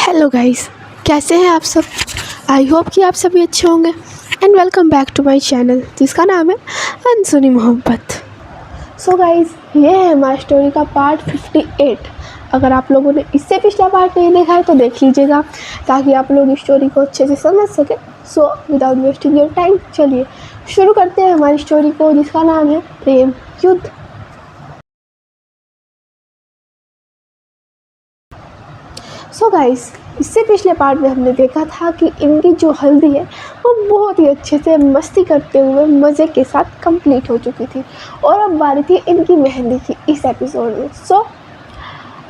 Hello guys, कैसे हैं आप सब। आई होप कि आप सभी अच्छे होंगे and welcome back to my channel जिसका नाम है अनसुनी मोहब्बत। सो गाइस, ये है हमारी स्टोरी का पार्ट 58। अगर आप लोगों ने इससे पिछला पार्ट नहीं देखा है तो देख लीजिएगा ताकि आप लोग इस स्टोरी को अच्छे से समझ सकें। So without wasting your time चलिए शुरू करते हैं हमारी स्टोरी को जिसका नाम है प्रेम युद्ध। सो गाइस, इससे पिछले पार्ट में हमने देखा था कि इनकी जो हल्दी है वो बहुत ही अच्छे से मस्ती करते हुए मज़े के साथ कंप्लीट हो चुकी थी और अब बारी थी इनकी मेहंदी की इस एपिसोड में। सो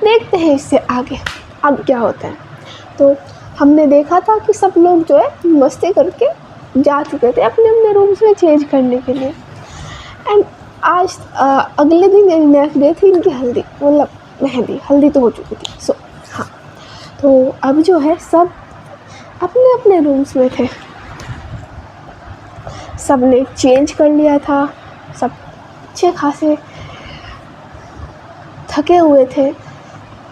देखते हैं इससे आगे अब क्या होता है। तो हमने देखा था कि सब लोग जो है मस्ती करके जा चुके थे अपने अपने रूम्स में चेंज करने के लिए। एंड आज अगले दिन नेक्स्ट डे थी इनकी हल्दी, मतलब मेहंदी। हल्दी तो हो चुकी थी। सो हाँ, तो अब जो है सब अपने अपने रूम्स में थे। सब ने चेंज कर लिया था, सब अच्छे खासे थके हुए थे।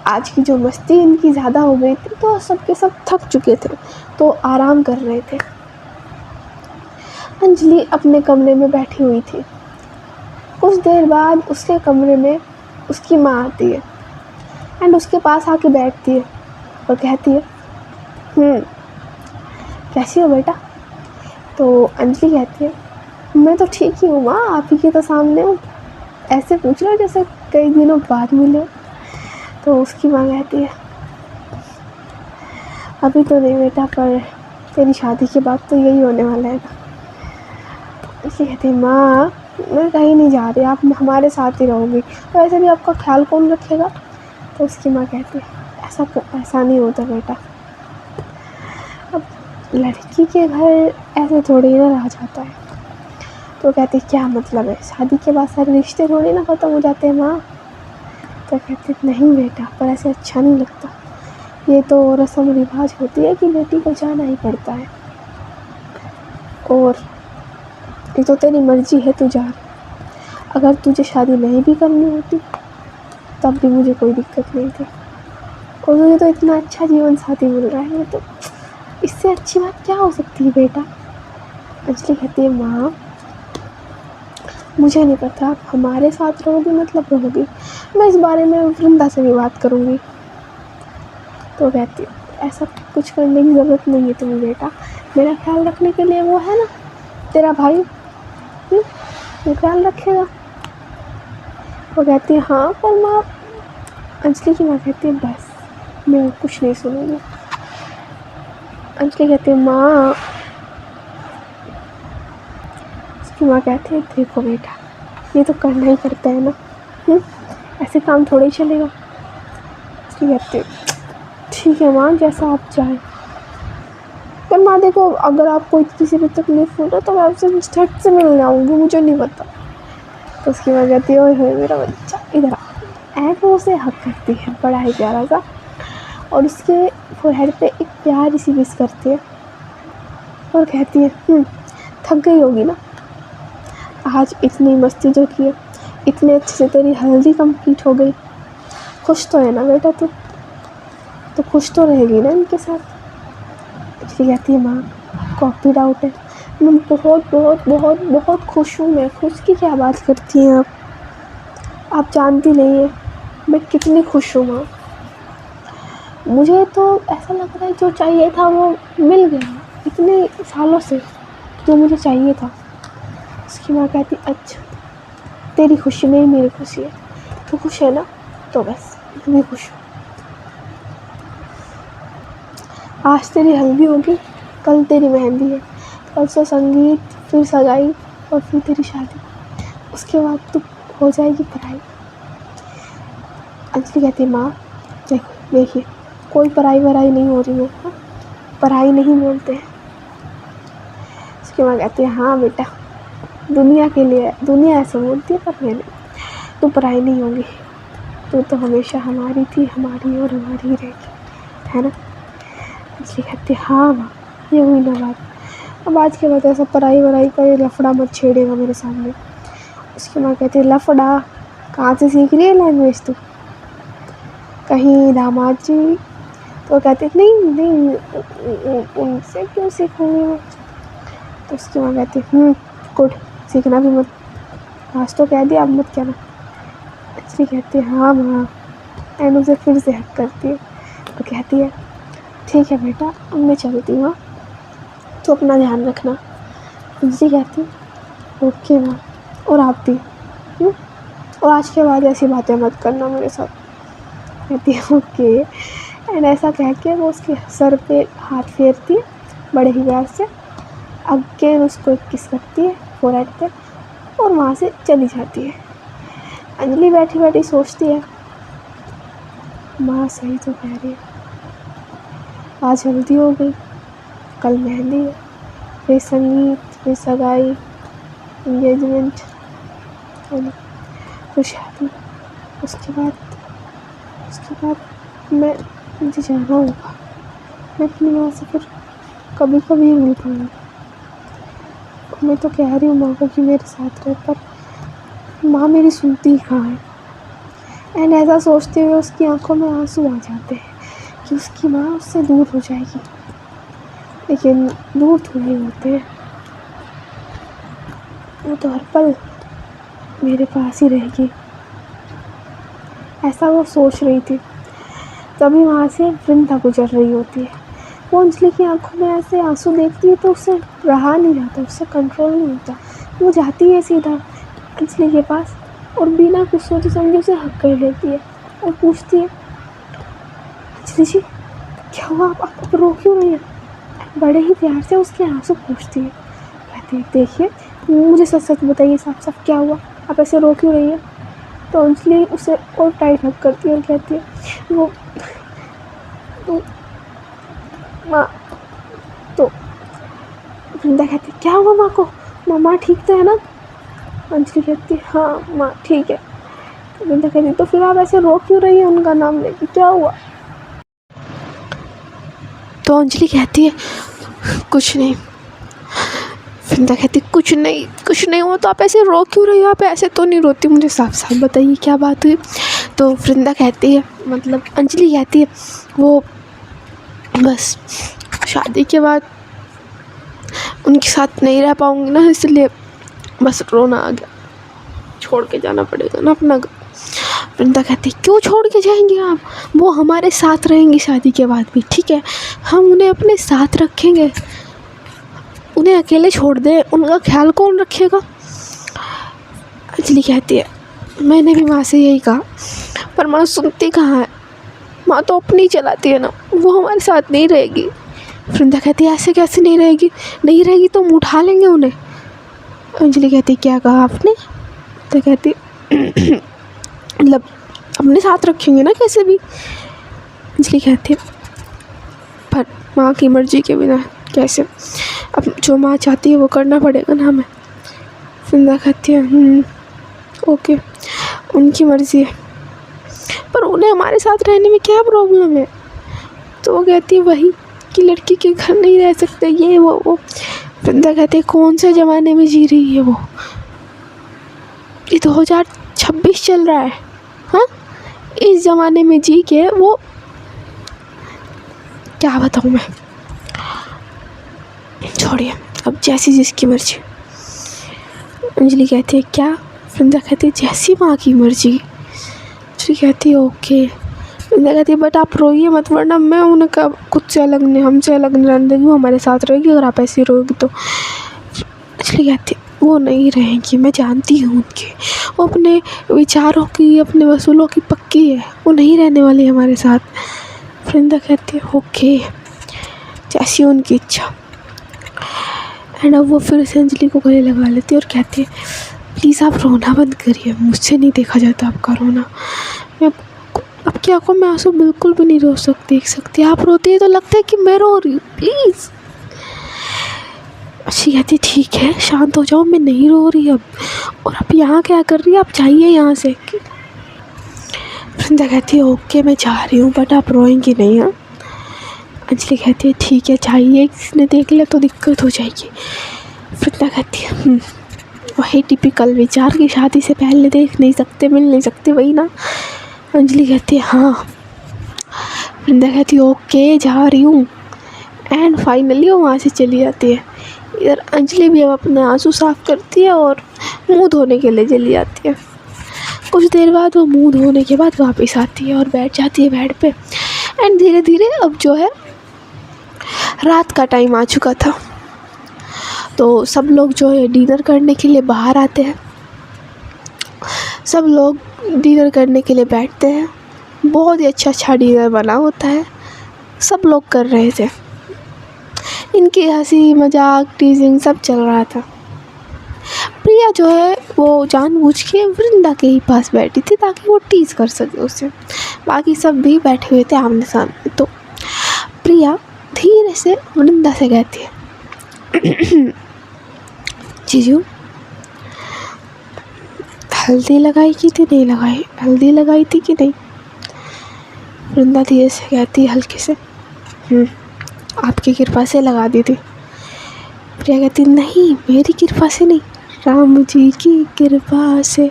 आज की जो मस्ती इनकी ज़्यादा हो गई थी तो सब के सब थक चुके थे तो आराम कर रहे थे। अंजलि अपने कमरे में बैठी हुई थी। कुछ देर बाद उसके कमरे में उसकी माँ आती है एंड उसके पास आके बैठती है और कहती है, कैसी हो बेटा। तो अंजलि कहती है, मैं तो ठीक ही हूँ माँ, आप ही के तो सामने हूँ, ऐसे पूछ रहे हो जैसे कई दिनों बाद मिले। तो उसकी माँ कहती है, अभी तो नहीं बेटा, पर तेरी शादी के बाद तो यही होने वाला है। अंजलि कहती है, माँ मैं कहीं नहीं जा रही, आप हमारे साथ ही रहोगी, तो ऐसे भी आपका ख्याल कौन रखेगा। तो उसकी माँ कहती है, ऐसा नहीं होता बेटा, अब लड़की के घर ऐसे थोड़ी ना रहा जाता है। तो कहती क्या मतलब है, शादी के बाद सारे रिश्ते थोड़ी ना ख़त्म हो जाते हैं माँ। तो कहती नहीं बेटा, पर ऐसे अच्छा नहीं लगता, ये तो रस्म रिवाज होती है कि बेटी को जाना ही पड़ता है, और ये तो तेरी मर्जी है तू जा। अगर तुझे शादी नहीं भी करनी होती तब भी मुझे कोई दिक्कत नहीं थी, और तुझे तो इतना अच्छा जीवन साथी मिल रहा है, तो इससे अच्छी बात क्या हो सकती है बेटा। अंजलि कहती है, माँ मुझे नहीं पता, आप हमारे साथ रहोगी मतलब रहोगी, मैं इस बारे में वृंदा से भी बात करूँगी। तो कहती है, ऐसा कुछ करने की ज़रूरत नहीं है तुम्हें बेटा, मेरा ख्याल रखने के लिए वो है ना तेरा भाई, वो ख्याल रखेगा। वो कहती है, हाँ पर माँ। अंजलि की माँ कहती है, बस मैं कुछ नहीं सुनूँगी। अंजलि कहती है, माँ। उसकी माँ कहती है, देखो बेटा, ये तो करना ही पड़ता है ना, ऐसे काम थोड़ा ही चलेगा। उसकी कहती है, ठीक है माँ, जैसा आप चाहें, पर माँ देखो अगर आपको किसी भी तकलीफ हो तो मैं आपसे झट से मिलने आऊँगी, मुझे नहीं पता। तो उसकी माँ कहती है, ओए होए मेरा बच्चा इधर आ। ऐड वो उसे हक करती है बड़ा ही प्यारा सा, और उसके फोरहेड पे एक प्यारी सी किस करती है और कहती है, थक गई होगी ना, आज इतनी मस्ती जो की है, इतने अच्छे से तेरी हल्दी कंप्लीट हो गई, खुश तो है ना बेटा तू, तो खुश तो रहेगी ना इनके साथ। इसलिए कहती है, माँ कॉपी डाउट है, मैं बहुत बहुत बहुत बहुत खुश हूँ। मैं खुश की क्या बात करती हैं आप जानती नहीं है मैं कितनी खुश हूँ माँ। मुझे तो ऐसा लग रहा है जो चाहिए था वो मिल गया इतने सालों से, जो मुझे चाहिए था। उसकी माँ कहती, अच्छा तेरी खुशी में ही मेरी खुशी है, तू खुश है ना, तो बस मैं भी खुश हूँ। आज तेरी हल्दी होगी, कल तेरी मेहंदी है, कल से संगीत, फिर सगाई और फिर तेरी शादी, उसके बाद तू हो जाएगी पढ़ाई। अंजलि कहती है, माँ देखो देखिए कोई पढ़ाई वढ़ाई नहीं हो रही है, हाँ? पढ़ाई नहीं बोलते हैं। उसकी माँ कहती है, हाँ बेटा, दुनिया के लिए दुनिया ऐसा बोलती है पर मैंने, तू पढ़ाई नहीं होगी, तू तो हमेशा हमारी थी, हमारी और हमारी ही रहेगी, है ना। इसलिए कहती है, हाँ माँ ये हुई ना बात, अब आज के बाद ऐसा पढ़ाई वढ़ाई का ये लफड़ा मत छेड़ेगा मेरे सामने। उसकी माँ कहती है, लफड़ा कहाँ से सीख रही है लैंग्वेज तू, कहीं दामाद जी वो कहती है नहीं नहीं उनसे क्यों सीखूंगी मैं। तो उसकी माँ कहती है गुड, सीखना भी मत, आज तो कह दिया अब मत कहना। अंजलि कहती है हाँ माँ, एंड उसे फिर से हक करती है। तो कहती है ठीक है बेटा, अब मैं चलती हूँ, तो अपना ध्यान रखना। अंजलि कहती है ओके माँ, और आप भी, और आज के बाद ऐसी बातें मत करना मेरे साथ। कहती है ओके, एंड ऐसा कह के वो उसके सर पे हाथ फेरती है बड़े ही प्यार से, अगेन उसको एक किस करती है फोरहेड पे, और वहाँ से चली जाती है। अंजलि बैठी बैठी सोचती है माँ सही तो कह रही है, आज हल्दी हो गई, कल मेहंदी है, फिर संगीत, फिर सगाई, इंगेजमेंट, फिर शादी, उसके बाद मुझे जाना होगा। मैं अपनी माँ से फिर कभी कभी मिल पाऊँगी। मैं तो कह रही हूँ माँ को कि मेरे साथ रहे, पर माँ मेरी सुनती ही कहाँ है। एंड ऐसा सोचते हुए उसकी आंखों में आंसू आ जाते हैं कि उसकी माँ उससे दूर हो जाएगी, लेकिन दूर थोड़ी होते हैं, वो तो हर पल मेरे पास ही रहेगी। ऐसा वो सोच रही थी, तभी वहाँ से वृंदा गुजर रही होती है। वो अंजलि की आंखों में ऐसे आंसू देखती है तो उससे रहा नहीं जाता, उससे कंट्रोल नहीं होता। वो जाती है सीधा अंजलि के पास और बिना कुछ सोचे समझे उसे हक कर लेती है और पूछती है अंजलि जी क्या हुआ, आप रो क्यों रही हैं। बड़े ही प्यार से उसके आंसू पूछती है। कहती है देखिए मुझे सच सच बताइए, साफ साफ क्या हुआ, आप ऐसे रो क्यों रही हैं। तो अंजलि उसे और टाइट हक करती है और कहती है वो माँ। तो वृंदा कहती है क्या हुआ माँ को, माँ ठीक तो है ना। अंजलि कहती है हाँ माँ ठीक है। वृंदा कहती है तो फिर आप ऐसे रो क्यों रही है उनका नाम लेके, क्या हुआ। तो अंजलि कहती है कुछ नहीं। वृंदा कहती कुछ नहीं हुआ, तो आप ऐसे रो क्यों रही हो, आप ऐसे तो नहीं रोती, मुझे साफ साफ बताइए क्या बात हुई। तो वृंदा कहती है, मतलब अंजलि कहती है वो बस शादी के बाद उनके साथ नहीं रह पाऊँगी ना, इसलिए बस रोना आ गया, छोड़ के जाना पड़ेगा ना अपना घर। वृंदा कहती है क्यों छोड़ के जाएंगे आप, वो हमारे साथ रहेंगी शादी के बाद भी, ठीक है, हम उन्हें अपने साथ रखेंगे, उन्हें अकेले छोड़ दें, उनका ख्याल कौन रखेगा। अंजलि कहती है मैंने भी माँ से यही कहा, पर माँ सुनती कहाँ है, माँ तो अपनी चलाती है ना, वो हमारे साथ नहीं रहेगी। वृंदा कहती है ऐसे कैसे नहीं रहेगी तो हम उठा लेंगे उन्हें। अंजलि कहती क्या कहा आपने। तो कहती मतलब अपने साथ रखेंगे ना कैसे भी। अंजलि कहती पर माँ की मर्जी के बिना कैसे, अब जो माँ चाहती है वो करना पड़ेगा ना हमें। वृंदा कहती है ओके उनकी मर्ज़ी है, पर उन्हें हमारे साथ रहने में क्या प्रॉब्लम है। तो वो कहती है वही कि लड़की के घर नहीं रह सकते, ये वो। वृंदा कहती है कौन से ज़माने में जी रही है वो, ये 2026 चल रहा है, हाँ, इस ज़माने में जी के वो क्या बताऊँ मैं, छोड़िए अब जैसी जिसकी मर्जी। अंजलि कहती है क्या। वृंदा कहती है जैसी माँ की मर्जी। अंजलि कहती है ओके। वृंदा कहती है बट आप रोइए मत, वरना मैं उनका खुद से अलग नहीं, हमसे अलग नहीं रहने देंगी, वो हमारे साथ रहेगी अगर आप ऐसे रोएगी तो। अंजलि कहती है वो नहीं रहेंगी, मैं जानती हूँ उनके, वो अपने विचारों की, अपने वसूलों की पक्की है, वो नहीं रहने वाली हमारे साथ। वृंदा कहती है ओके जैसी उनकी इच्छा। एंड अब वो फिर से अंजलि को गले लगा लेती है और कहती है प्लीज़ आप रोना बंद करिए, मुझसे नहीं देखा जाता आपका रोना, मैं आपकी आंखों में आंसू बिल्कुल भी नहीं देख सकती, आप रोती है तो लगता है कि मैं रो रही हूँ, प्लीज़। अच्छी कहती ठीक है शांत हो जाओ, मैं नहीं रो रही अब, और आप यहाँ क्या कर रही है, आप जाइए यहाँ से। वृंदा कहती है ओके मैं जा रही हूँ, बट आप रोएंगी नहीं। हाँ। अंजलि कहती है ठीक है जाइए, किसी ने देख लिया तो दिक्कत हो जाएगी। वृंदा कहती है वही टिपिकल विचार की शादी से पहले देख नहीं सकते, मिल नहीं सकते, वही ना। अंजलि कहती है हाँ वृंदा कहती ओके जा रही हूँ। एंड फाइनली वो वहाँ से चली जाती है। इधर अंजलि भी अब अपने आंसू साफ करती है और मुंह धोने के लिए चली जाती है। कुछ देर बाद वो मुंह धोने के बाद वापस आती है और बैठ जाती है बेड पे। एंड धीरे धीरे अब जो है रात का टाइम आ चुका था, तो सब लोग जो है डिनर करने के लिए बाहर आते हैं। सब लोग डिनर करने के लिए बैठते हैं। बहुत ही अच्छा डिनर बना होता है, सब लोग कर रहे थे। इनकी हंसी मजाक टीजिंग सब चल रहा था। प्रिया जो है वो जानबूझ के वृंदा के ही पास बैठी थी ताकि वो टीज कर सके उससे। बाकी सब भी बैठे हुए थे आमने सामने। तो प्रिया धीरे से वृंदा से कहती है जीजू हल्दी लगाई की थी नहीं लगाई, हल्दी लगाई थी कि नहीं? वृंदा धीरे से कहती है हल्के से आपकी कृपा से लगा दी थी। प्रिया कहती नहीं मेरी कृपा से नहीं, राम जी की कृपा से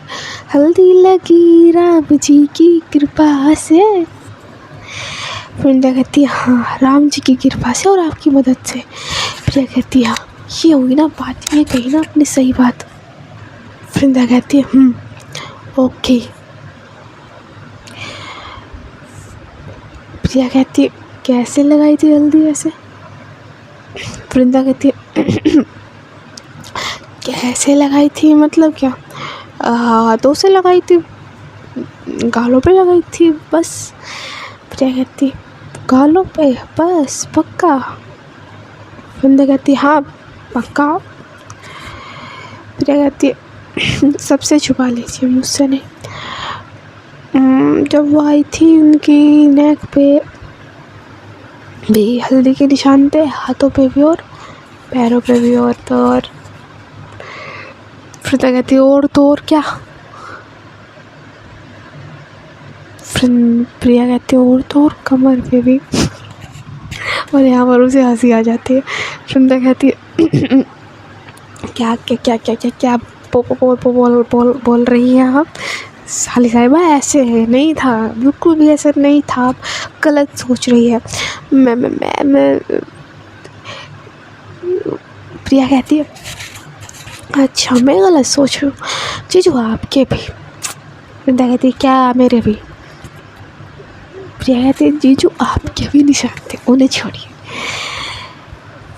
हल्दी लगी, राम जी की कृपा से। वृंदा कहती है हाँ राम जी की कृपा से और आपकी मदद से। प्रिया कहती है हाँ ये हुई ना बात, ये कही ना अपनी सही बात। वृंदा कहती है ओके। प्रिया कहती है कैसे लगाई थी हल्दी ऐसे? वृंदा कहती है कैसे लगाई थी मतलब क्या? हाथों से लगाई थी, गालों पे लगाई थी बस। प्रिया कहती है गालों पे बस पक्का? वृंदा कहती है हाँ पक्का। प्रिया कहती है सबसे छुपा लीजिए मुझसे नहीं। जब वो आई थी उनकी नेक पे भी हल्दी के निशान थे, हाथों पे भी और पैरों पे भी और तो और। वृंदा कहती है और तो और क्या? प्रिया कहती है और तो और कमर पे भी। और यहाँ पर उसे हंसी आ जाती है। वृंदा कहती है क्या क्या क्या क्या क्या क्या बोल रही हैं आप? साली साहिबा ऐसे है नहीं था, बिल्कुल भी ऐसा नहीं था, आप गलत सोच रही है। मैं प्रिया कहती है अच्छा मैं गलत सोच रही हूँ जीजू आपके भी। वृंदा कहती है क्या मेरे भी? प्रिया कहती है जीजू आपके भी निशान थे, उन्हें छोड़िए।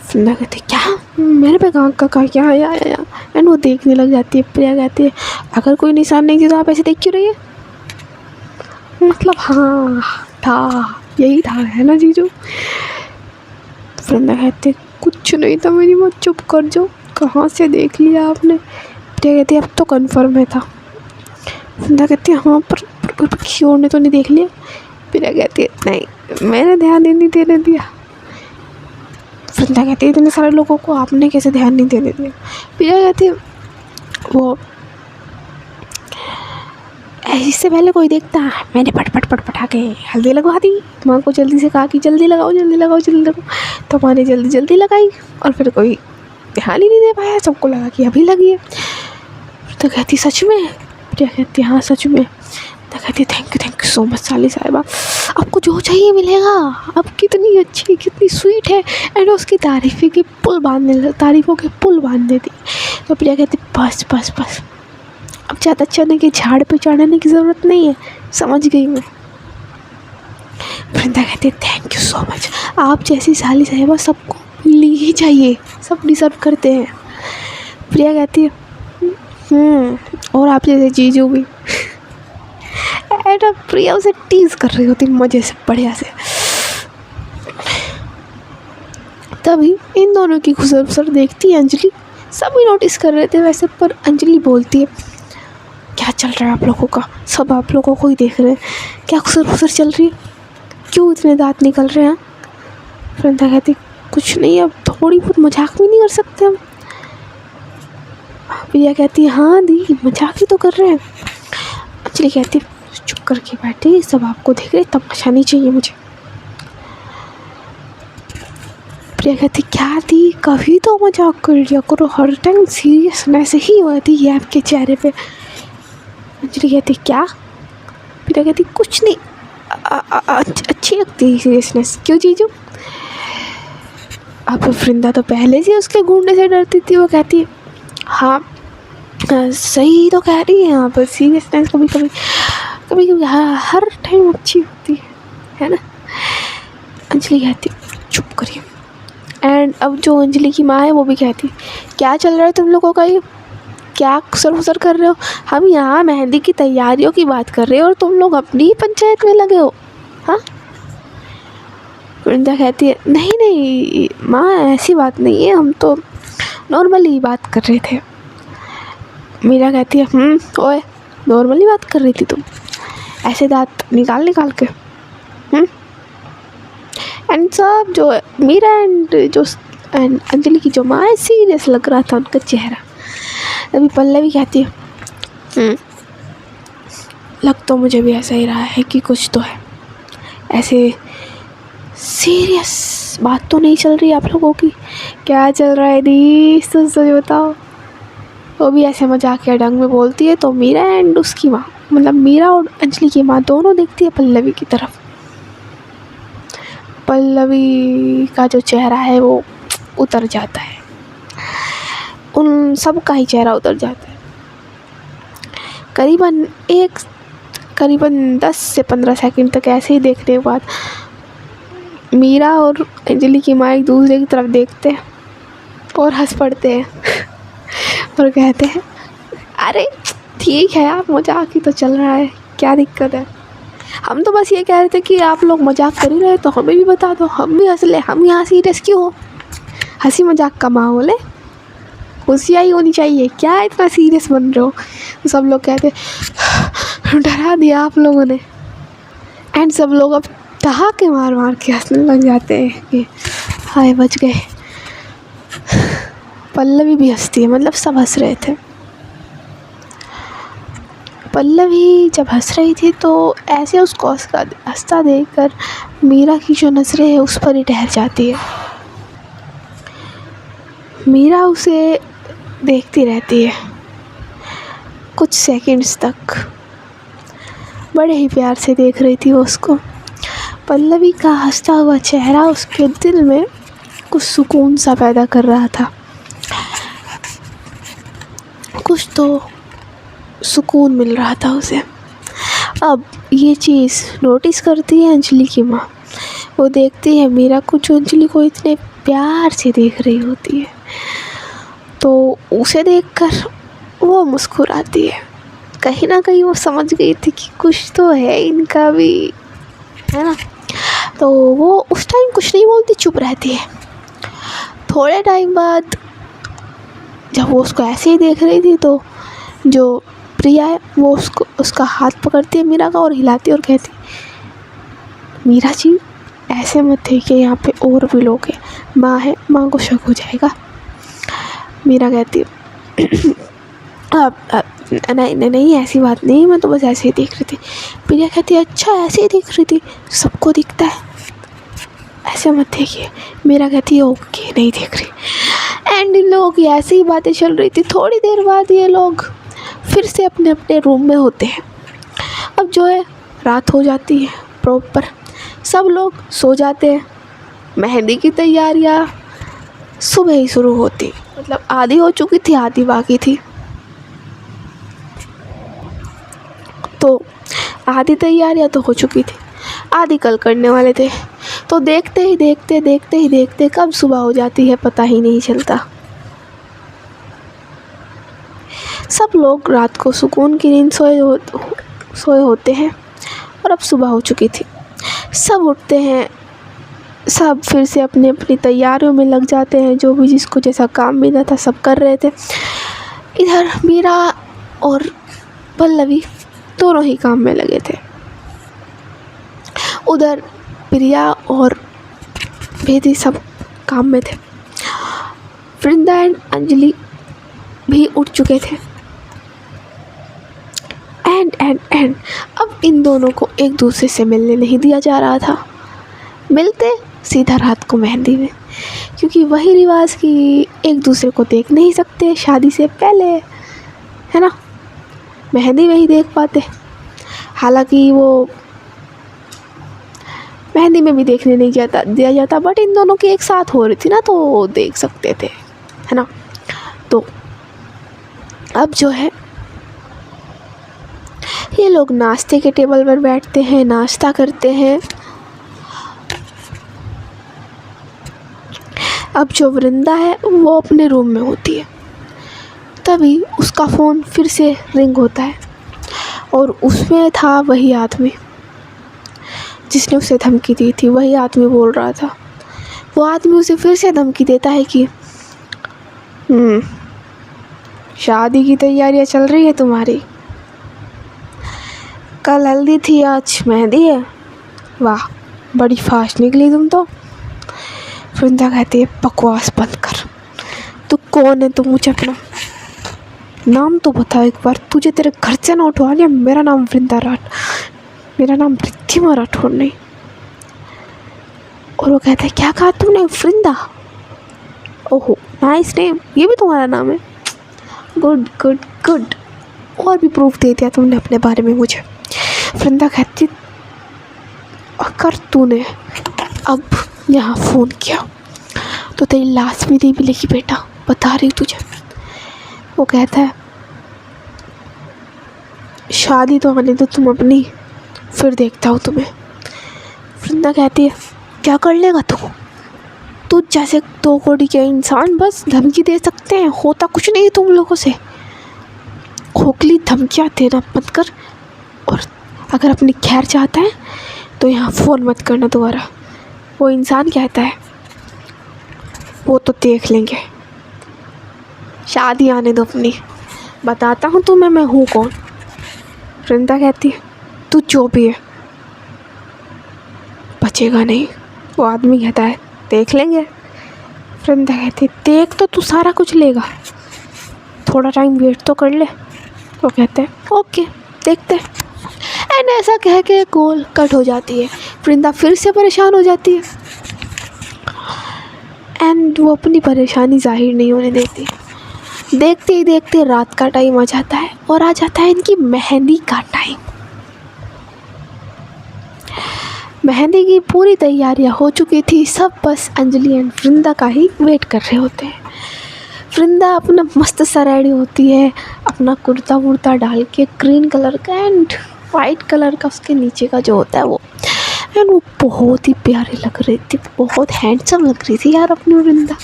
वृंदा कहती है क्या मेरे पे कहाँ क्या या एंड वो देखने लग जाती है। प्रिया कहती है अगर कोई निशान नहीं थी तो आप ऐसे देख क्यों रही है? मतलब हाँ था, यही था है ना जीजू? वृंदा कहती है कुछ नहीं था मेरी माँ, चुप कर जाओ, कहाँ से देख लिया आपने? प्रिया कहती है अब तो कन्फर्म है था। वृंदा कहती है हाँ पर क्यों ने तो नहीं देख लिया? प्रिया कहती है नहीं मैंने ध्यान ही नहीं देने दिया। वृंदा कहती है इतने सारे लोगों को आपने कैसे ध्यान नहीं देने दिया? प्रिया कहती है वो इससे पहले कोई देखता मैंने पट के हल्दी लगवा दी। माँ को जल्दी से कहा कि जल्दी लगाओ। तो माँ ने जल्दी लगाई और फिर कोई ध्यान ही नहीं दे पाया, सबको लगा कि अभी लगी है। तो कहती सच में? प्रिया कहती हाँ सच में। तो कहती थैंक यू सो मच साली साहिबा, आपको जो चाहिए मिलेगा। आप कितनी अच्छी कितनी स्वीट है। एंड उसकी तारीफ़ों के पुल बांध दी। तो प्रिया कहती बस अब ज़्यादा चने के झाड़ पे चढ़ाने की ज़रूरत नहीं है, समझ गई मैं। वृंदा कहती है थैंक यू सो मच, आप जैसी साली साहिबा सबको मिलनी ही चाहिए, सब डिज़र्व करते हैं। प्रिया कहती है और आप जैसे जीजू भी। एंड अब प्रिया उसे टीज कर रही होती मज़े से बढ़िया से। तभी इन दोनों की गुजर देखती है अंजलि। सभी नोटिस कर रहे थे वैसे, पर अंजलि बोलती है क्या चल रहा है आप लोगों का? सब आप लोगों को ही देख रहे हैं, क्या गुजर चल रही है? क्यों इतने दांत निकल रहे हैं? वृंदा कहती कुछ नहीं, अब थोड़ी बहुत मजाक भी नहीं कर सकते हम? प्रिया कहती है हाँ दी मजाक ही तो कर रहे हैं। अंजलि कहती चुप करके बैठे, सब आपको देख रहे, तमाशा नहीं चाहिए मुझे। प्रिया कहती क्या दी कभी तो मजाक कर लिया करो, हर टाइम सीरियसनेस ही होती है आपके चेहरे पे। अंजलि कहती क्या? प्रिया कहती कुछ नहीं, अच्छी लगती है सीरियसनेस। क्यों जीजू? अब वृंदा तो पहले से उसके घूरने से डरती थी। वो कहती है हाँ सही तो कह रही है, यहाँ पर सीरियसनेस कभी कभी कभी कभी हर टाइम अच्छी होती है ना। अंजलि कहती चुप करिए। एंड अब जो अंजलि की माँ है वो भी कहती क्या चल रहा है तुम लोगों का, ये क्या खुसर फुसर कर रहे हो? हम यहाँ मेहंदी की तैयारियों की बात कर रहे हो और तुम लोग अपनी ही पंचायत में लगे हो। हाँ, वृंदा कहती है नहीं नहीं माँ ऐसी बात नहीं है, हम तो नॉर्मली बात कर रहे थे। मीरा कहती है ओए नॉर्मली बात कर रही थी तुम, ऐसे दांत निकाल निकाल के? एंड सब जो मीरा एंड अंजलि की जो माँ है सीरियस लग रहा था उनका चेहरा। अभी पल्लवी कहती है लग तो मुझे भी ऐसा ही रहा है कि कुछ तो है, ऐसे सीरियस बात तो नहीं चल रही आप लोगों की। क्या चल रहा है दी, सच बताओ। वो भी ऐसे मजाकिया ढंग में बोलती है तो मीरा एंड उसकी माँ, मतलब मीरा और अंजलि की माँ दोनों देखती है पल्लवी की तरफ। पल्लवी का जो चेहरा है वो उतर जाता है, उन सब का ही चेहरा उतर जाता है। करीबन 10 से 15 सेकंड तक ऐसे ही देखने के बाद मीरा और अंजलि की माँ एक दूसरे की तरफ देखते हैं और हंस पड़ते हैं और कहते हैं अरे ठीक है यार मजाक ही तो चल रहा है, क्या दिक्कत है? हम तो बस ये कह रहे थे कि आप लोग मजाक कर ही रहे तो हमें भी बता दो, हम भी हंस ले, हम यहाँ सीरियस क्यों हो? हंसी मजाक का माहौल है, खुशियाँ ही होनी चाहिए, क्या इतना सीरियस बन रहे हो? तो सब लोग कहते डरा दिया आप लोगों ने। एंड सब लोग अब ठहाके मार मार के हंसने लग जाते हैं कि हाय बच गए। पल्लवी भी हंसती है, मतलब सब हंस रहे थे। पल्लवी जब हंस रही थी तो ऐसे उसको हंसता देखकर मीरा की जो नज़रें हैं उस पर ही ठहर जाती है। मीरा उसे देखती रहती है कुछ सेकंड्स तक, बड़े ही प्यार से देख रही थी वो उसको। पल्लवी का हंसता हुआ चेहरा उसके दिल में कुछ सुकून सा पैदा कर रहा था, कुछ तो सुकून मिल रहा था उसे। अब ये चीज़ नोटिस करती है अंजलि की माँ। वो देखती है मीरा को जो अंजलि को इतने प्यार से देख रही होती है, तो उसे देखकर वो मुस्कुराती है। कहीं ना कहीं वो समझ गई थी कि कुछ तो है इनका भी, है ना। तो वो उस टाइम कुछ नहीं बोलती, चुप रहती है। थोड़े टाइम बाद जब वो उसको ऐसे ही देख रही थी तो जो प्रिया है वो उसका हाथ पकड़ती है मीरा का और हिलाती है और कहती मीरा जी ऐसे मत देखिए, यहाँ पे और भी लोग हैं, माँ है, माँ को शक हो जाएगा। मीरा कहती है नहीं नहीं नहीं ऐसी बात नहीं, मैं तो बस ऐसे ही देख रही थी। प्रिया कहती है अच्छा ऐसे ही देख रही थी, सबको दिखता है, ऐसे मत देखिए। मीरा कहती है ओके नहीं देख रही। एंड इन लोगों की ऐसी ही बातें चल रही थी। थोड़ी देर बाद ये लोग फिर से अपने अपने रूम में होते हैं। अब जो है रात हो जाती है प्रॉपर, सब लोग सो जाते हैं। मेहंदी की तैयारियाँ सुबह ही शुरू होती, मतलब आधी हो चुकी थी आधी बाकी थी। तो आधी तैयारियाँ तो हो चुकी थी, आधी कल करने वाले थे। तो देखते ही देखते कब सुबह हो जाती है पता ही नहीं चलता। सब लोग रात को सुकून की नींद सोए होते हैं और अब सुबह हो चुकी थी। सब उठते हैं, सब फिर से अपनी अपनी तैयारियों में लग जाते हैं। जो भी जिसको जैसा काम मिला था सब कर रहे थे। इधर मीरा और पल्लवी दोनों ही काम में लगे थे। उधर प्रिया और बेदी सब काम में थे। वृंदा एंड अंजलि भी उठ चुके थे। एंड अब इन दोनों को एक दूसरे से मिलने नहीं दिया जा रहा था। मिलते सीधा रात को मेहंदी में, क्योंकि वही रिवाज कि एक दूसरे को देख नहीं सकते शादी से पहले, है ना, मेहंदी में ही देख पाते। हालांकि वो मेहंदी में भी देखने नहीं दिया जाता, बट इन दोनों की एक साथ हो रही थी ना, तो देख सकते थे, है ना। तो अब जो है ये लोग नाश्ते के टेबल पर बैठते हैं, नाश्ता करते हैं। अब जो वृंदा है वो अपने रूम में होती है, तभी उसका फ़ोन फिर से रिंग होता है और उसमें था वही आदमी जिसने उसे धमकी दी थी। वही आदमी बोल रहा था। वो आदमी उसे फिर से धमकी देता है कि शादी की तैयारियां चल रही है तुम्हारी, कल हल्दी थी आज मेहंदी है, वाह बड़ी फास्ट निकली तुम तो। वृंदा कहती है बकवास बंद कर, तू कौन है, तू मुझे अपना नाम तो बता एक बार, तुझे तेरे घर से ना उठवा लिया। मेरा नाम वृंदा राठ, मेरा नाम रिद्धिमा राठौर नहीं। और वो कहता है क्या कहा तुमने, वृंदा, ओहो नाइस नेम, ये भी तुम्हारा नाम है, गुड गुड गुड, और भी प्रूफ दे दिया तुमने अपने बारे में मुझे। वृंदा कहती अगर तूने अब यहाँ फ़ोन किया तो तेरी लाश भी नहीं मिलेगी बेटा, बता रही तुझे। वो कहता है शादी तो आने दो तुम अपनी, फिर देखता हूँ तुम्हें। वृंदा कहती है क्या कर लेगा तू जैसे 2 कौड़ी के इंसान बस धमकी दे सकते हैं, होता कुछ नहीं तुम लोगों से। खोखली धमकियाँ देना मत कर, और अगर अपनी खैर चाहता है तो यहाँ फ़ोन मत करना दोबारा। वो इंसान कहता है वो तो देख लेंगे, शादी आने दो अपनी, बताता हूँ तुम्हें मैं हूँ कौन। वृंदा कहती है तू जो भी है बचेगा नहीं। वो आदमी कहता है देख लेंगे। वृंदा कहती है देख तो तू सारा कुछ लेगा, थोड़ा टाइम वेट तो कर ले। वो कहते हैं ओके देखते हैं। एंड ऐसा कह के कॉल कट हो जाती है। वृंदा फिर से परेशान हो जाती है एंड वो अपनी परेशानी जाहिर नहीं होने देती। देखते ही देखते रात का टाइम आ जाता है और आ जाता है इनकी मेहंदी का टाइम। मेहंदी की पूरी तैयारियां हो चुकी थी, सब बस अंजलि एंड वृंदा का ही वेट कर रहे होते हैं। वृंदा अपना मस्त सा रेडी होती है, अपना कुर्ता वुर्ता डाल के ग्रीन कलर का एंड वाइट कलर का उसके नीचे का जो होता है वो, एंड वो बहुत ही प्यारी लग रही थी, बहुत हैंडसम लग रही थी यार अपनी वृंदा।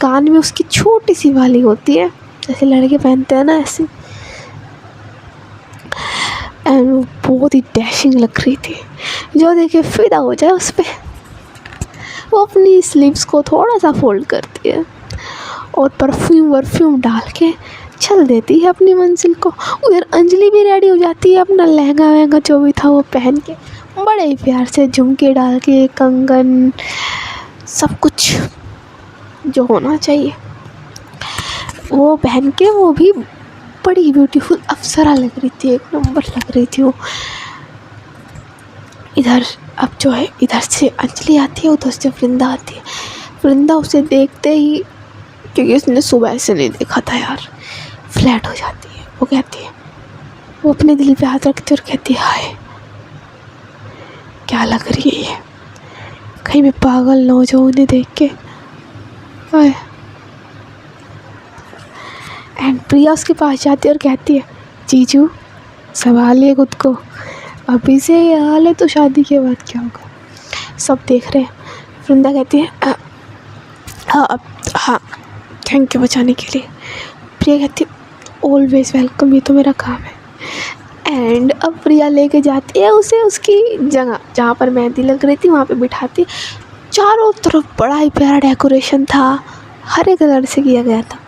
कान में उसकी छोटी सी वाली होती है जैसे लड़के पहनते हैं ना, ऐसे, एंड वो बहुत ही डैशिंग लग रही थी, जो देखे फिदा हो जाए उस पर। वो अपनी स्लीव्स को थोड़ा सा फोल्ड करती है और परफ्यूम डाल के चल देती है अपनी मंजिल को। उधर अंजलि भी रेडी हो जाती है, अपना लहंगा वहंगा जो भी था वो पहन के, बड़े ही प्यार से झुमके डाल के, कंगन, सब कुछ जो होना चाहिए वो पहन के, वो भी बड़ी ब्यूटीफुल अप्सरा लग रही थी, एक नंबर लग रही थी वो। इधर अब जो है, इधर से अंजलि आती है, उधर से वृंदा आती है। वृंदा उसे देखते ही, क्योंकि उसने सुबह से नहीं देखा था यार, फ्लैट हो जाती है। वो कहती है, वो अपने दिल पे हाथ रखती है और कहती है हाय क्या लग रही है ये, कहीं मैं पागल ना हो जाऊँ उन्हें देख के। हाय। एंड प्रिया उसके पास जाती है और कहती है जीजू संभालिए खुद को, अभी से ये हाल है तो शादी के बाद क्या होगा। सब देख रहे हैं। वृंदा कहती है हाँ थैंक यू बचाने के लिए। प्रिया कहती है ऑलवेज वेलकम, ये तो मेरा काम है। एंड अब प्रिया लेके जाती है उसे उसकी जगह जहाँ पर मेहंदी लग रही थी वहाँ पे बिठाती। चारों तरफ बड़ा ही प्यारा डेकोरेशन था, हरे कलर से किया गया था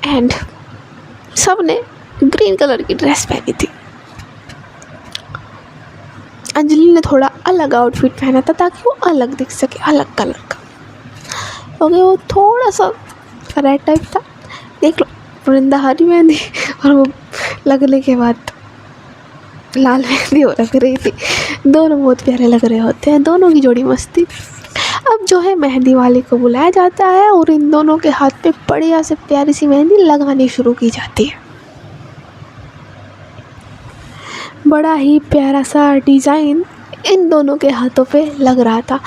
एंड सब ने ग्रीन कलर की ड्रेस पहनी थी। अंजलि ने थोड़ा अलग आउटफिट पहना था ताकि वो अलग दिख सके, अलग कलर का। ओके, वो थोड़ा सा रेड टाइप था। देख लो, वृंदा हरी मेहंदी और वो लगने के बाद लाल मेहंदी हो लग रही थी। दोनों बहुत प्यारे लग रहे होते हैं, दोनों की जोड़ी मस्त थी। अब जो है मेहंदी वाले को बुलाया जाता है और इन दोनों के हाथ पे बढ़िया से प्यारी सी मेहंदी लगानी शुरू की जाती है। बड़ा ही प्यारा सा डिज़ाइन इन दोनों के हाथों पे लग रहा था।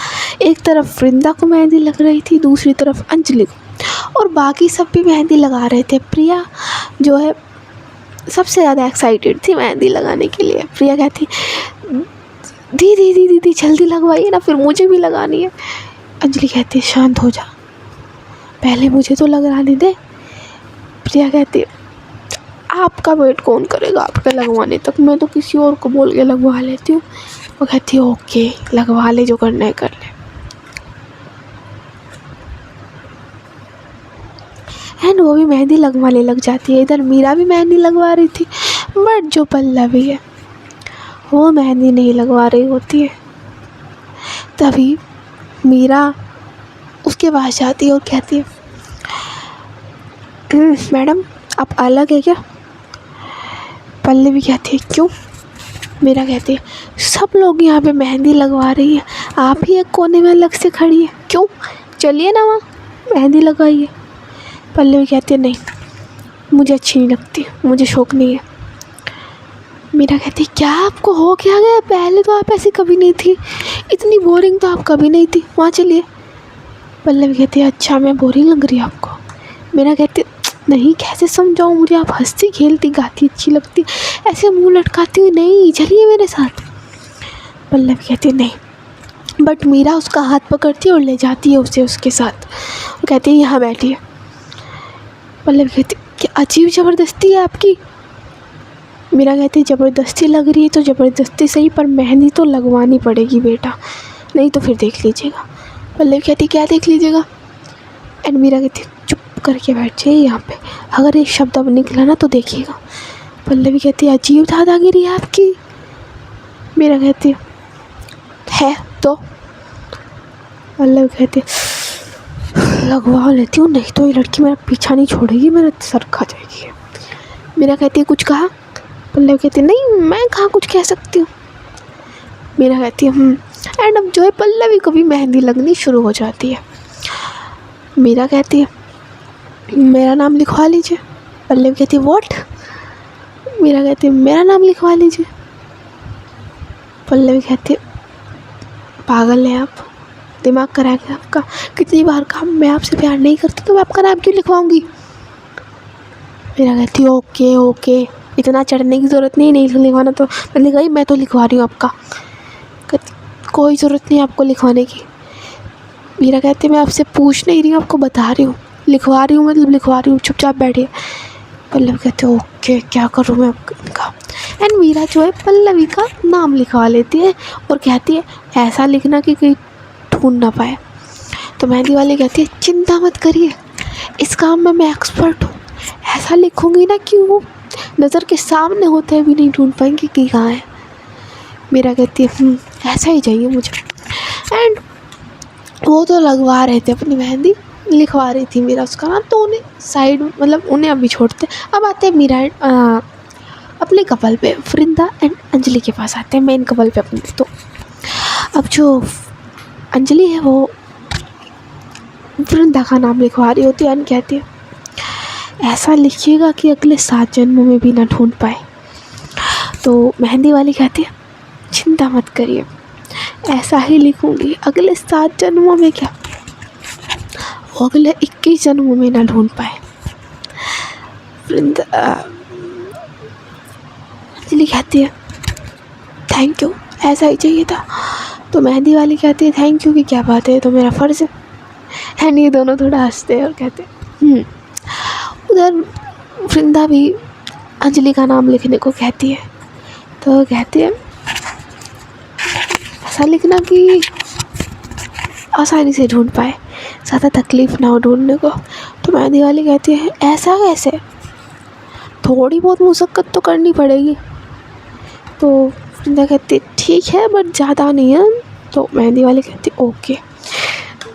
एक तरफ वृंदा को मेहंदी लग रही थी, दूसरी तरफ अंजलि को, और बाकी सब भी मेहंदी लगा रहे थे। प्रिया जो है सबसे ज़्यादा एक्साइटेड थी मेहंदी लगाने के लिए। प्रिया कहती, दीदी दीदी दीदी जल्दी लगवाइए ना, फिर मुझे भी लगानी है। अंजलि कहती है शांत हो जा, पहले मुझे तो लगाने दे। प्रिया कहती, आपका वेट कौन करेगा आपका लगवाने तक, मैं तो किसी और को बोल के लगवा लेती हूँ। वो कहती है ओके लगवा ले, जो करना है कर ले। एंड वो भी मेहंदी लगवाने लग जाती है। इधर मीरा भी मेहंदी लगवा रही थी, बट जो पल्लवी है वो मेहंदी नहीं लगवा रही होती है। तभी मीरा उसके पास जाती है और कहती है, मैडम आप अलग है क्या? पल्लवी कहती है क्यों? मीरा कहती है सब लोग यहाँ पे मेहंदी लगवा रही है, आप ही एक कोने में अलग से खड़ी है, क्यों? चलिए ना वहाँ मेहंदी लगाइए। पल्लवी कहती है नहीं, मुझे अच्छी नहीं लगती, मुझे शौक नहीं है। मीरा कहती है क्या आपको हो क्या गया, पहले तो आप ऐसी कभी नहीं थी, इतनी बोरिंग तो आप कभी नहीं थी, वहाँ चलिए। पल्लवी कहती है अच्छा मैं बोरिंग लग रही है आपको? मीरा कहती है नहीं, कैसे समझाऊँ मुझे, आप हंसती खेलती गाती अच्छी लगती, ऐसे मुंह लटकाती हुई नहीं, चलिए मेरे साथ। पल्लवी कहती है नहीं, बट मीरा उसका हाथ पकड़ती है और ले जाती है उसे उसके साथ। वो कहती है यहाँ बैठिए। पल्लवी कहती है क्या अजीब ज़बरदस्ती है आपकी? मीरा कहती है ज़बरदस्ती लग रही है तो ज़बरदस्ती सही, पर मेहंदी तो लगवानी पड़ेगी बेटा, नहीं तो फिर देख लीजिएगा। पल्लवी कहती क्या देख लीजिएगा? एंड मीरा कहती चुप करके बैठ जाइए यहाँ पे, अगर एक शब्द अब निकला ना तो देखिएगा। पल्लवी कहती है अजीब दादागिरी है आपकी। मीरा कहती है तो? पल्लवी कहती लगवा लेती हूँ, नहीं तो ये लड़की मेरा पीछा नहीं छोड़ेगी, मेरा सर खा जाएगी। मीरा कहती है कुछ कहा? पल्लवी कहती है नहीं, मैं कहाँ कुछ कह सकती हूँ। मीरा कहती है एंड अब जो है पल्लवी को भी मेहंदी लगनी शुरू हो जाती है। मीरा कहती है मेरा नाम लिखवा लीजिए। पल्लवी कहती है व्हाट? मीरा कहती है मेरा नाम लिखवा लीजिए। पल्लवी कहती है पागल है आप, दिमाग खराब है आपका, कितनी बार कहा मैं आपसे प्यार नहीं करती तो मैं आपका नाम क्यों लिखवाऊंगी? मीरा कहती है ओके ओके, इतना चढ़ने की ज़रूरत नहीं लिखवाना तो मैं लिखाई, मैं तो लिखवा रही हूँ आपका। कोई ज़रूरत नहीं आपको लिखवाने की। मीरा कहती है मैं आपसे पूछ नहीं रही हूँ, आपको बता रही हूँ, लिखवा रही हूँ मतलब लिखवा रही हूँ, चुपचाप बैठिए। पल्लवी कहती है ओके क्या करूँ मैं आपका? एंड मीरा जो है पल्लवी का नाम लिखवा लेती है और कहती है ऐसा लिखना कि कोई ढूंढ ना पाए। तो मेहंदी वाली कहती है चिंता मत करिए, इस काम में मैं एक्सपर्ट हूँ, ऐसा लिखूँगी ना कि वो नज़र के सामने होते हुए भी नहीं ढूंढ पाएंगे कि कहाँ है। मीरा कहती है ऐसा ही चाहिए मुझे। एंड वो तो लगवा रहे थे अपनी मेहंदी, लिखवा रही थी मीरा उसका नाम, तो उन्हें साइड मतलब उन्हें अभी छोड़ते। अब आते हैं मीरा अपने कपल पे, वृंदा एंड अंजलि के पास आते हैं मेन कपल पे अपने। तो अब जो अंजलि है वो वृंदा का नाम लिखवा रही होती है, कहती है ऐसा लिखिएगा कि अगले 7 जन्मों में भी ना ढूंढ पाए। तो मेहंदी वाली कहती है चिंता मत करिए, ऐसा ही लिखूंगी, अगले 7 जन्मों में क्या, वो अगले 21 जन्मों में ना ढूंढ पाए। अंजलि कहती है थैंक यू, ऐसा ही चाहिए था। तो मेहंदी वाली कहती है थैंक यू की क्या बात है, तो मेरा फ़र्ज़ है। एंड ये दोनों थोड़ा हंसते हैं और कहते हैं उधर वृंदा भी अंजलि का नाम लिखने को कहती है। तो कहती है ऐसा लिखना कि आसानी से ढूंढ पाए, ज़्यादा तकलीफ़ ना हो ढूंढने को। तो मेहंदी वाली कहती है ऐसा कैसे, थोड़ी बहुत मुशक्क़त तो करनी पड़ेगी। तो वृंदा कहती है ठीक है बट ज़्यादा नहीं है। तो मेहंदी वाली कहती है ओके।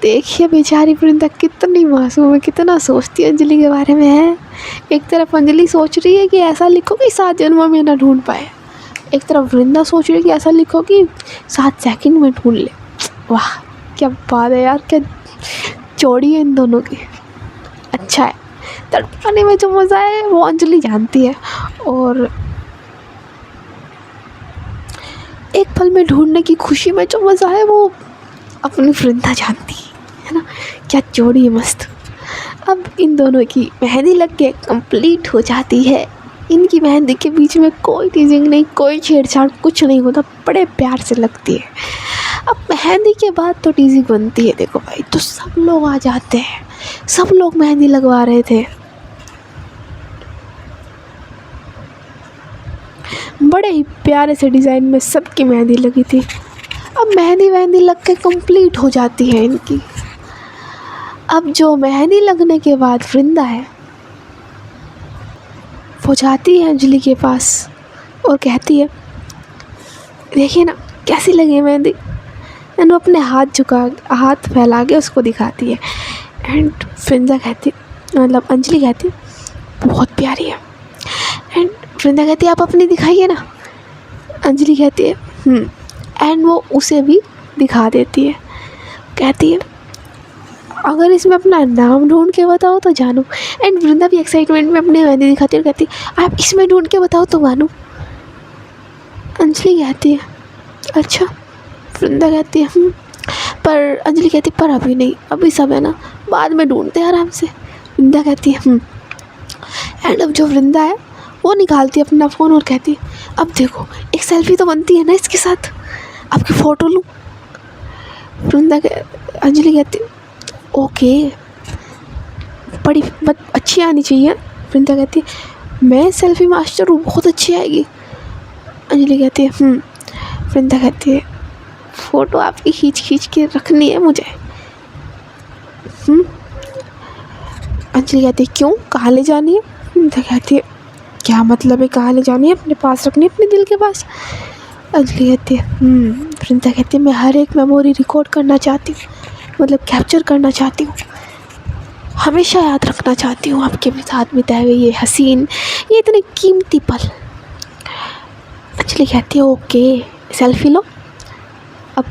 देखिए बेचारी वृंदा कितनी मासूम है, कितना सोचती है अंजलि के बारे में है। एक तरफ अंजलि सोच रही है कि ऐसा लिखो कि 7 जन्मों में ना ढूंढ पाए, एक तरफ वृंदा सोच रही है कि ऐसा लिखो कि 7 सेकंड में ढूंढ ले। वाह क्या बात है यार, क्या जोड़ी है इन दोनों की। अच्छा है, तड़पाने में जो मज़ा है वो अंजलि जानती है। और एक पल में ढूंढने की खुशी में जो मज़ा है वो अपनी वृंदा जानती है ना। क्या जोड़ी है मस्त। अब इन दोनों की मेहंदी लग के कंप्लीट हो जाती है। इनकी मेहंदी के बीच में कोई टीजिंग नहीं, कोई छेड़छाड़, कुछ नहीं होता, बड़े प्यार से लगती है। अब मेहंदी के बाद तो टीजिंग बनती है। देखो भाई, तो सब लोग आ जाते हैं, सब लोग मेहंदी लगवा रहे थे, बड़े ही प्यारे से डिज़ाइन में सबकी मेहंदी लगी थी। अब मेहंदी लग के कंप्लीट हो जाती है इनकी। अब जो मेहंदी लगने के बाद वृंदा है वो जाती है अंजलि के पास और कहती है, देखिए ना कैसी लगी मेहंदी। एंड वो अपने हाथ फैला के उसको दिखाती है। एंड वृंदा कहती, मतलब अंजलि कहती, बहुत प्यारी है। एंड वृंदा कहती है, आप अपनी दिखाइए ना। अंजलि कहती है एंड वो उसे भी दिखा देती है। कहती है, अगर इसमें अपना नाम ढूंढ के बताओ तो जानू। एंड वृंदा भी एक्साइटमेंट में अपनी मेहंदी दिखाती है और कहती है, आप इसमें ढूंढ के बताओ तो मानू। अंजलि कहती है, अच्छा। वृंदा कहती है पर अंजलि कहती है, पर अभी नहीं, अभी सब है ना, बाद में ढूंढते हैं आराम से। वृंदा कहती है एंड अब जो वृंदा है वो निकालती है अपना फ़ोन और कहती है, अब देखो एक सेल्फी तो बनती है ना इसके साथ, आपकी फ़ोटो लूँ। अंजलि कहती है, ओके, बड़ी अच्छी आनी चाहिए। वृंदा कहती है, मैं सेल्फी मास्टर हूँ, बहुत अच्छी आएगी। अंजलि कहती है वृंदा कहती है, फ़ोटो आपकी खींच के रखनी है मुझे। अंजलि कहती है, क्यों, कहाँ ले जानी है? वृंदा कहती है, क्या मतलब है कहाँ ले जानी है, अपने पास रखनी है, अपने दिल के पास। अंजलि कहती है वृंदा कहती है, मैं हर एक मेमोरी रिकॉर्ड करना चाहती हूँ, मतलब कैप्चर करना चाहती हूँ, हमेशा याद रखना चाहती हूँ आपके साथ बिताए हुए ये हसीन, ये इतने कीमती पल। अंजलि कहती है, ओके, सेल्फी लो अब।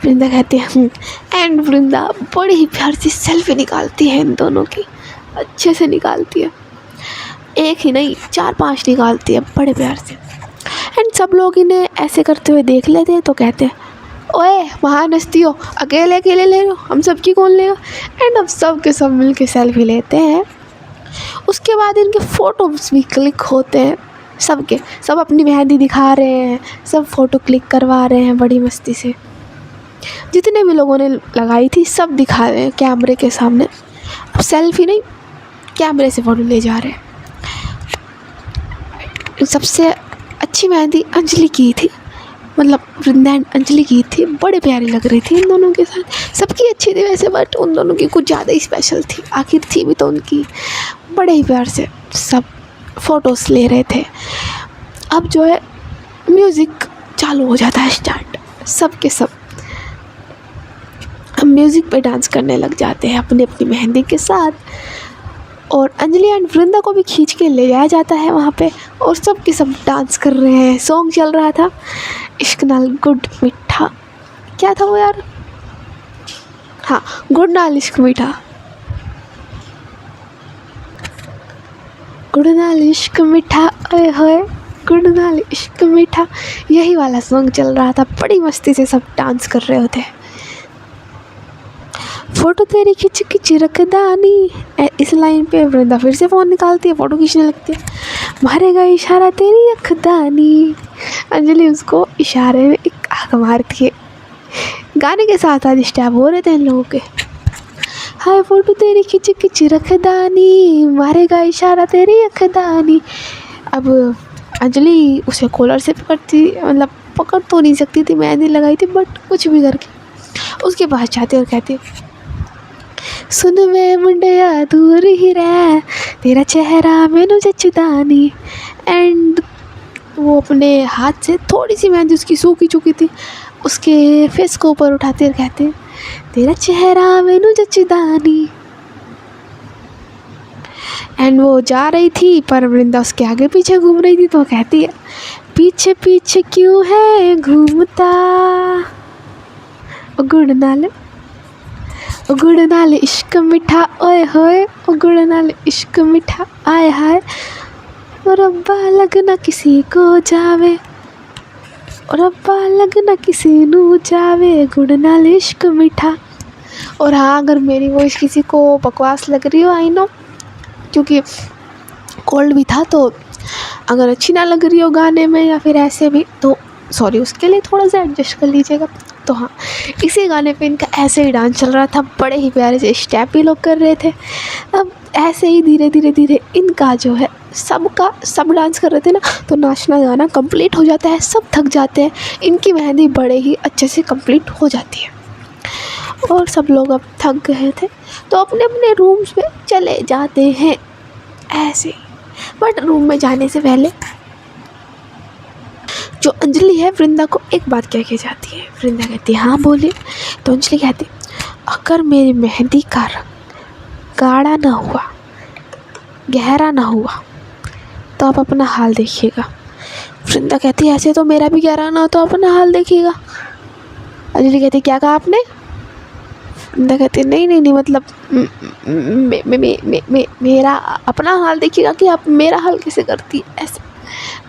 वृंदा कहती है एंड वृंदा बड़ी ही प्यार से सेल्फी निकालती है इन दोनों की, अच्छे से निकालती है, एक ही नहीं 4-5 निकालती है बड़े प्यार से। एंड सब लोग इन्हें ऐसे करते हुए देख लेते हैं तो कहते हैं, ओए महान हस्ती हो, अकेले अकेले ले लो, हम सबकी कौन लेगा। एंड अब सब के सब मिल के सेल्फी लेते हैं। उसके बाद इनके फ़ोटोज़ भी क्लिक होते हैं, सब अपनी मेहंदी दिखा रहे हैं, सब फ़ोटो क्लिक करवा रहे हैं बड़ी मस्ती से। जितने भी लोगों ने लगाई थी सब दिखा रहे हैं कैमरे के सामने। अब सेल्फी नहीं, कैमरे से फ़ोटो ले जा रहे हैं। सबसे अच्छी मेहंदी अंजलि की थी, मतलब वृंदा एंड अंजलि की थी, बड़े प्यारी लग रही थी इन दोनों के साथ। सबकी अच्छी थी वैसे, बट उन दोनों की कुछ ज़्यादा ही स्पेशल थी, आखिर थी भी तो उनकी। बड़े ही प्यार से सब फ़ोटोज़ ले रहे थे। अब जो है म्यूज़िक चालू हो जाता है स्टार्ट, सब के सब हम म्यूज़िक पे डांस करने लग जाते हैं अपनी अपनी मेहंदी के साथ। और अंजलि एंड वृंदा को भी खींच के ले जाया जाता है वहाँ पे, और सब के सब डांस कर रहे हैं। सॉन्ग चल रहा था इश्क नाल गुड मीठा, क्या था वो यार, हाँ, गुड नाल इश्क मीठा, गुड नाल इश्क मीठा, ओए होए गुड नाल इश्क मीठा, यही वाला सॉन्ग चल रहा था। बड़ी मस्ती से सब डांस कर रहे होते हैं। फ़ोटो तेरी खिंच खिंच रखदानी, इस लाइन पे वृंदा फिर से फ़ोन निकालती है, फ़ोटो खींचने लगती है। मारेगा इशारा तेरी अखदानी, अंजलि उसको इशारे में एक आँख मारती है। गाने के साथ साथ स्टेप हो रहे थे इन लोगों के। हाय फ़ोटो तेरी खिंच खिंच रखदानी, मारेगा इशारा तेरी अखदानी। अब अंजलि उसे कॉलर से पकड़ती, मतलब पकड़ तो नहीं सकती थी, मेहंदी लगाई थी, बट कुछ भी करके उसके पास जाती और कहती, सुन वे मुंडिया दूर ही रह, तेरा चेहरा मैनू जचदा नी। एंड वो अपने हाथ से थोड़ी सी मेहंदी उसकी सूखी चुकी थी, उसके फेस को ऊपर उठाते और कहते, तेरा चेहरा मैनू जचदा नी। एंड वो जा रही थी पर वृंदा उसके आगे पीछे घूम रही थी, तो वो कहती है, पीछे पीछे क्यों है घूमता, गुड़ नाल इश्क मिठा, ओए होए गुड़ नाल इश्क मिठा, आए हाय रब्बा लगना किसी को जावे। और अब्बा लगना किसी नू जावे गुड़ नाल इश्क मीठा। और हाँ, अगर मेरी वॉइस किसी को बकवास लग रही हो, आई नो, क्योंकि कोल्ड भी था, तो अगर अच्छी ना लग रही हो गाने में या फिर ऐसे भी, तो सॉरी, उसके लिए थोड़ा सा एडजस्ट कर लीजिएगा। तो हाँ, इसी गाने पे इनका ऐसे ही डांस चल रहा था, बड़े ही प्यारे से स्टेप ही लोग कर रहे थे। अब ऐसे ही धीरे धीरे धीरे इनका जो है सब डांस कर रहे थे ना, तो नाचना गाना कंप्लीट हो जाता है, सब थक जाते हैं, इनकी मेहंदी बड़े ही अच्छे से कंप्लीट हो जाती है। और सब लोग अब थक गए थे तो अपने अपने रूम्स में चले जाते हैं ऐसे ही। बट रूम में जाने से पहले जो अंजलि है वृंदा को एक बात कह के जाती है। वृंदा कहती है हाँ बोलिए। तो अंजलि कहती अगर मेरी मेहंदी का रंग गाढ़ा ना हुआ, गहरा ना हुआ, तो आप अपना हाल देखिएगा। वृंदा कहती है ऐसे तो मेरा भी गहरा ना हो तो अपना हाल देखिएगा। अंजलि कहती क्या कहा आपने? वृंदा कहती है नहीं मतलब मेरा अपना हाल देखिएगा कि आप मेरा हाल कैसे करती है,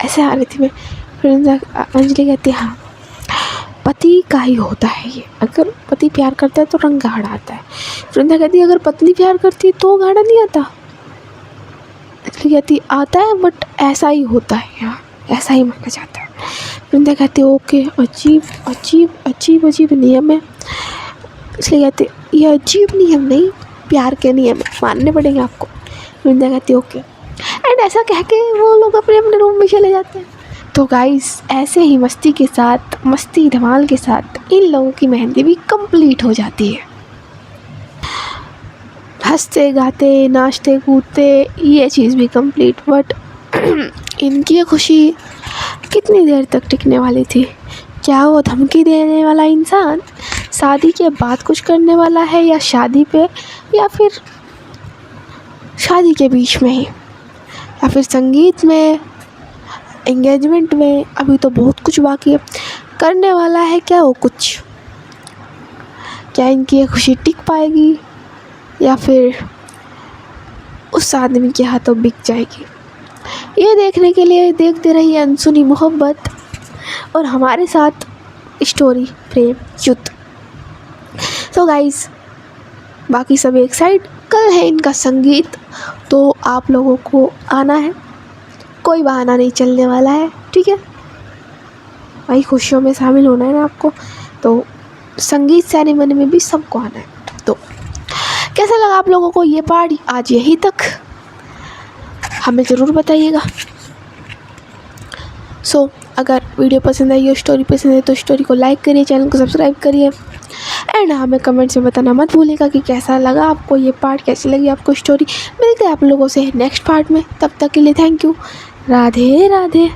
ऐसे आ रही थी मैं। अंजलि कहती है हाँ, पति का ही होता है ये, अगर पति प्यार करता है तो रंग गाढ़ा आता है। वृंदा कहती है अगर पत्नी प्यार करती है तो गाढ़ा नहीं आता। अंजलि कहती आता है बट ऐसा ही होता है, यहाँ ऐसा ही माना जाता है। वृंदा कहती है ओके, अजीब नियम है। इसलिए कहते ये अजीब नियम नहीं, प्यार के नियम मानने पड़ेंगे आपको। वृंदा कहती है ओके, एंड ऐसा कह के वो लोग अपने अपने रूम में चले जाते हैं। तो गाइस ऐसे ही मस्ती धमाल के साथ इन लोगों की मेहंदी भी कंप्लीट हो जाती है। हंसते गाते नाचते कूदते ये चीज़ भी कंप्लीट। बट इनकी ये खुशी कितनी देर तक टिकने वाली थी? क्या वो धमकी देने वाला इंसान शादी के बाद कुछ करने वाला है, या शादी पे, या फिर शादी के बीच में ही, या फिर संगीत में, एंगेजमेंट में? अभी तो बहुत कुछ बाकी है, करने वाला है क्या वो कुछ? क्या इनकी ये खुशी टिक पाएगी या फिर उस आदमी के हाथों बिक जाएगी? ये देखने के लिए देखते रहिए अनसुनी मोहब्बत और हमारे साथ स्टोरी प्रेम युद्ध। तो गाइस बाकी सब एक साइड, कल है इनका संगीत, तो आप लोगों को आना है, कोई बहाना नहीं चलने वाला है, ठीक है भाई, खुशियों में शामिल होना है ना आपको, तो संगीत सेरेमनी में भी सबको आना है। तो कैसा लगा आप लोगों को ये पार्ट आज यहीं तक, हमें ज़रूर बताइएगा। सो अगर वीडियो पसंद आई हो, स्टोरी पसंद है, तो स्टोरी को लाइक करिए, चैनल को सब्सक्राइब करिए, एंड हमें कमेंट्स में बताना मत भूलिएगा कि कैसा लगा आपको ये पार्ट, कैसी लगी आपको स्टोरी। मिलते हैं आप लोगों से नेक्स्ट पार्ट में, तब तक के लिए थैंक यू, राधे राधे।